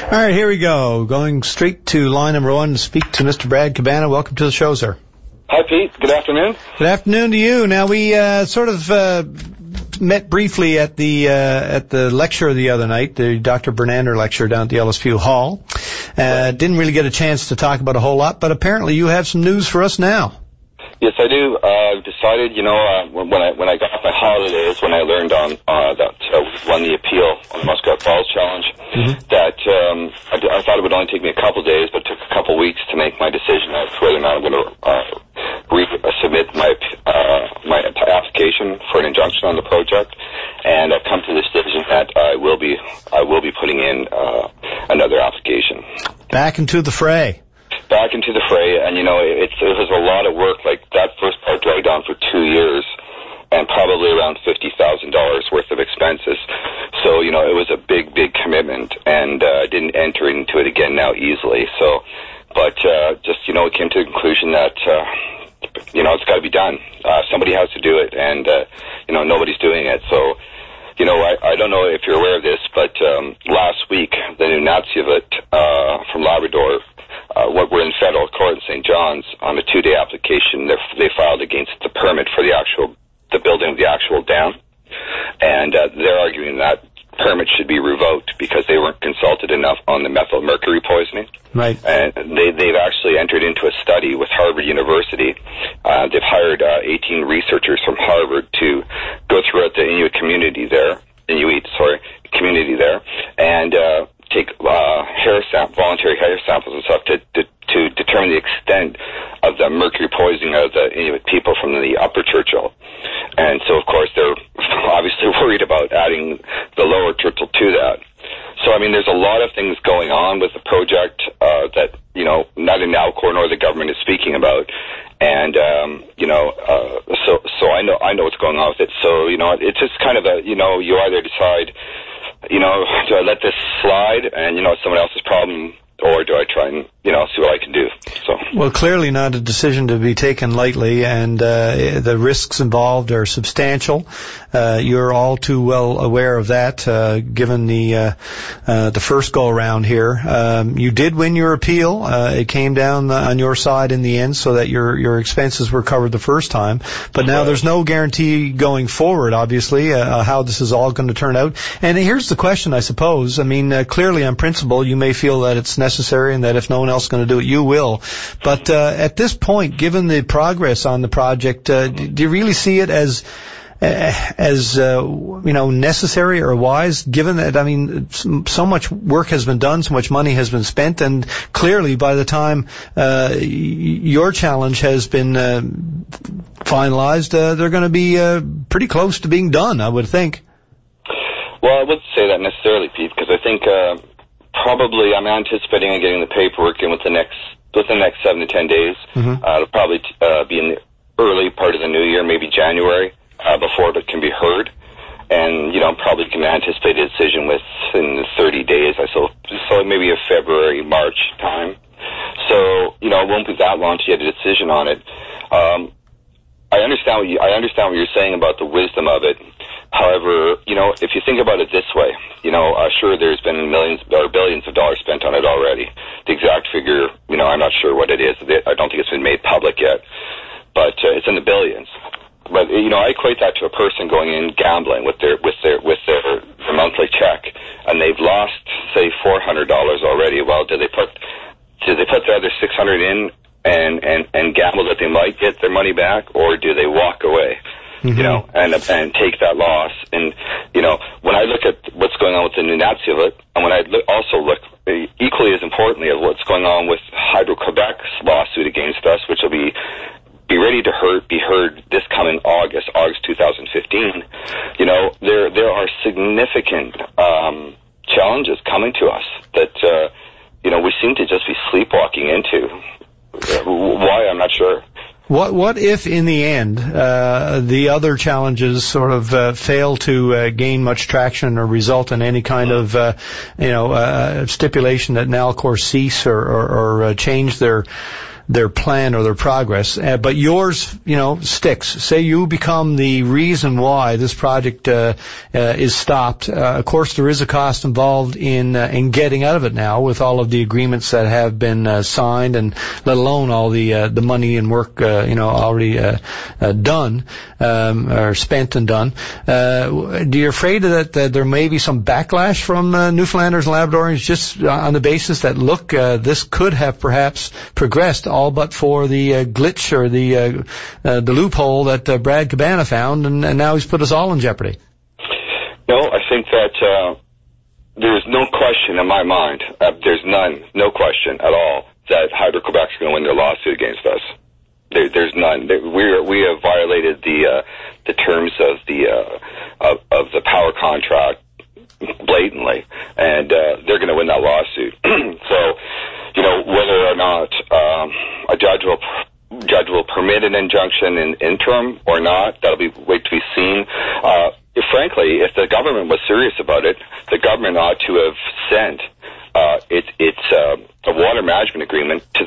All right, here we go. Going straight to line number one to speak to Mr. Brad Cabana. Welcome to the show, sir. Hi, Pete. Good afternoon. Good afternoon to you. Now, we sort of met briefly at the lecture the other night, the Dr. Bernander lecture down at the Ellisview Hall. Didn't really get a chance to talk about a whole lot, but apparently you have some news for us now. Yes, I do. I've decided, when I got off my holidays, when I learned that we won the appeal on the Muskrat Falls Challenge, that I thought it would only take me a couple days, but it took a couple weeks to make my decision as to whether or not I'm going to resubmit my application for an injunction on the project. And I've come to the decision that I will be putting in another application. Back into the fray. Back into the fray, and it was a lot of work. Like, that first part dragged on for 2 years, and probably around $50,000 worth of expenses. So, it was a big, big commitment, and I didn't enter into it again now easily. So, but it came to the conclusion that it's got to be done. Somebody has to do it, and nobody's doing it. So, I don't know if you're aware of this, but last week the new Natsiavut from Labrador. We're in federal court in St. John's on a 2-day application. They filed against the permit for the building of the actual dam, and they're arguing that permit should be revoked because they weren't consulted enough on the methyl mercury poisoning. Right. And they've actually entered into a study with Harvard University. They've hired 18 researchers from Harvard to go throughout the Inuit community there, and take voluntary hair samples and stuff to determine the extent of the mercury poisoning of the Inuit people from the Upper Churchill. And so, of course, they're obviously worried about adding the Lower Churchill to that. So, there's a lot of things going on with the project that, neither Nalcor nor the government is speaking about. And, so I know what's going on with it. So, it's just kind of you either decide, do I let this slide and, it's someone else's problem, or do I try and, see what I can do? So. Well, clearly not a decision to be taken lightly, and the risks involved are substantial. You're all too well aware of that, given the first go-around here. You did win your appeal. It came down on your side in the end, so that your expenses were covered the first time. But now there's no guarantee going forward, obviously, how this is all going to turn out. And here's the question, I suppose. Clearly on principle, you may feel that it's necessary and that if no one else is going to do it, you will. But at this point, given the progress on the project, do you really see it as necessary or wise, given that, so much work has been done, so much money has been spent, and clearly by the time your challenge has been finalized, they're going to be pretty close to being done, I would think. Well, I wouldn't say that necessarily, Pete, because I think probably I'm anticipating on getting the paperwork in within the next 7 to 10 days. It'll probably be in the early part of the new year, maybe January, before it can be heard. And, I'm probably can anticipate a decision within 30 days, so maybe a February, March time. So, it won't be that long to get a decision on it. I understand what you're saying about the wisdom of it. However, if you think about it this way, sure, there's been millions or billions of dollars spent on it already. The exact figure, I'm not sure what it is. I don't think it's been made public yet, but it's in the billions. But I equate that to a person going in gambling with their monthly check, and they've lost, say, $400 already. Well, do they put the other $600 in and gamble that they might get their money back, or do they walk away? And take that loss. And, when I look at what's going on with the new Natsiavut, and when I also look equally as importantly at what's going on with Hydro-Quebec's lawsuit against us, which will be ready to be heard this coming August 2015, there are significant challenges coming to us that, we seem to just be sleepwalking into. Why, I'm not sure. What if, in the end, the other challenges sort of fail to gain much traction or result in any kind of, stipulation that Nalcor cease or change their their plan or their progress. But yours, sticks. Say you become the reason why this project is stopped. Of course, there is a cost involved in getting out of it now, with all of the agreements that have been signed, and let alone all the money and work already done or spent and done. Do you afraid that there may be some backlash from Newfoundlanders and Labradorians just on the basis that, look, this could have perhaps progressed all but for the glitch or the loophole that Brad Cabana found, and now he's put us all in jeopardy? No, I think that there's no question in my mind, no question at all, that Hydro-Quebec's going to win their lawsuit against us. There's none. We have violated the terms of the power contract blatantly, and they're going to win that lawsuit. So, whether or not a judge will permit an injunction in interim or not, that'll be wait to be seen. Frankly, if the government was serious about it, the government ought to have sent its a water management agreement to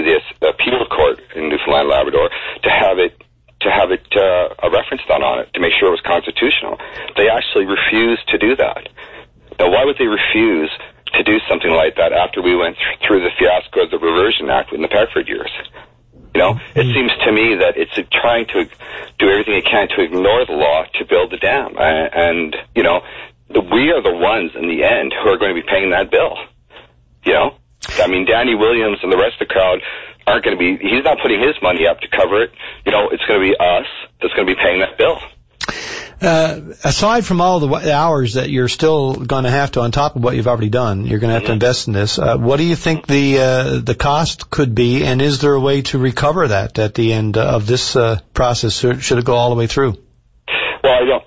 this appeal court in Newfoundland and Labrador to have it a reference done on it to make sure it was constitutional. They actually refused to do that. Now, why would they refuse to do something like that after we went through the fiasco of the Reversion Act in the Peckford years? It seems to me that it's trying to do everything it can to ignore the law to build the dam, and we are the ones in the end who are going to be paying that bill. I mean, Danny Williams and the rest of the crowd aren't going to be, he's not putting his money up to cover it. It's going to be us that's going to be paying that bill. Aside from all the hours that you're still going to have to, on top of what you've already done, you're going to have to invest in this. What do you think the cost could be, and is there a way to recover that at the end of this process? Should it go all the way through? Well, I don't,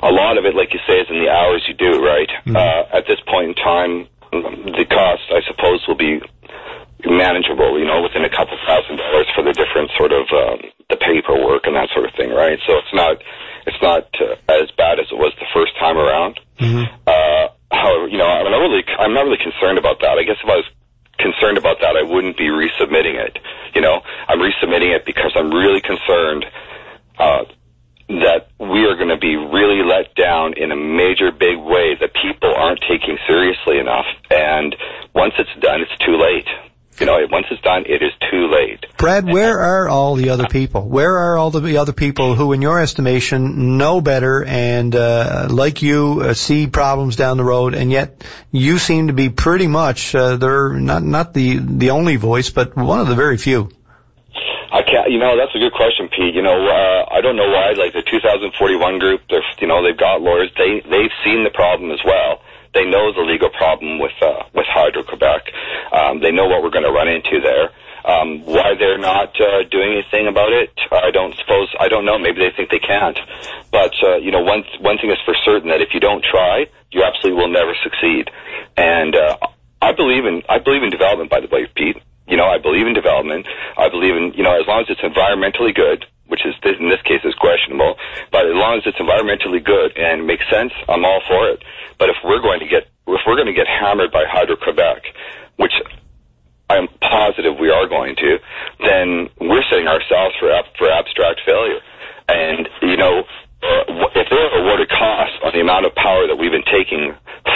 a lot of it, like you say, is in the hours you do, right? Mm-hmm. At this point in time, the cost, I suppose, will be manageable, within a couple $1,000 for the different sort of the paperwork and that sort of thing, right? So it's not as bad as it was the first time around. Mm-hmm. However, I'm not really concerned about that. I guess if I was concerned about that, I wouldn't be resubmitting it. I'm resubmitting it because I'm really concerned that we are going to be really let down in a major, big way that people aren't taking seriously enough. And once it's done, it's too late. Once it's done, it is too late. Brad, where are all the other people? Where are all the other people who, in your estimation, know better and, like you, see problems down the road, and yet you seem to be pretty much, they're not the only voice, but one of the very few? I can't, that's a good question, Pete. I don't know why, like the 2041 group, they've got lawyers. They've seen the problem as well. They know the legal problem with Hydro-Quebec. They know what we're going to run into there. Why they're not doing anything about it, I don't know. Maybe they think they can't. But, one thing is for certain, that if you don't try, you absolutely will never succeed. And I believe in development, by the way, Pete. I believe in development. I believe in, as long as it's environmentally good, which is, in this case, is questionable, but as long as it's environmentally good and makes sense, I'm all for it. But if we're going to get hammered by Hydro-Quebec, which I'm positive we are going to, then we're setting ourselves for abstract failure. And, if they're awarded costs on the amount of power that we've been taking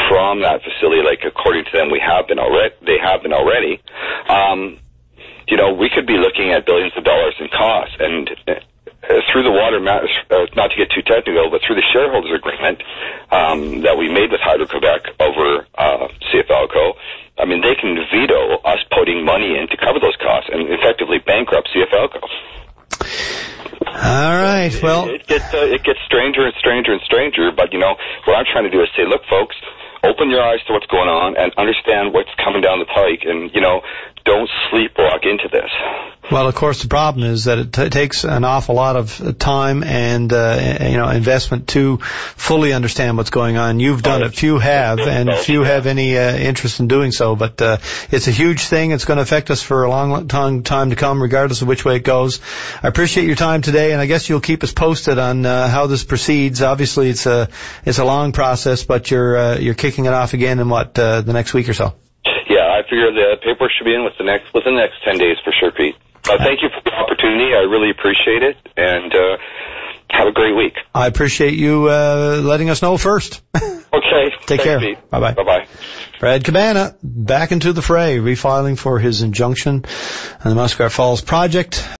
from that facility, like according to them, they have been already, we could be looking at billions of dollars in costs. And through the water, not to get too technical, but through the shareholders agreement that we made with Hydro-Quebec over CFLCO, I mean, they can veto us putting money in to cover those costs and effectively bankrupt CFLCO. All right. Well, it gets stranger and stranger and stranger. But what I'm trying to do is say, look, folks, open your eyes to what's going on and understand what's coming down the pike, and don't sleepwalk into this. Well, of course, the problem is that it takes an awful lot of time and investment to fully understand what's going on. You've done it. Few have, and few have any interest in doing so. But it's a huge thing. It's going to affect us for a long time to come, regardless of which way it goes. I appreciate your time today, and I guess you'll keep us posted on how this proceeds. Obviously, it's a long process, but you're kicking it off again in the next week or so. Yeah, figure the paperwork should be in within the next 10 days for sure, Pete. Thank you for the opportunity. I really appreciate it, and have a great week. I appreciate you letting us know first. Okay. Take care. Pete. Bye-bye. Bye-bye. Brad Cabana back into the fray, refiling for his injunction on the Muskrat Falls project.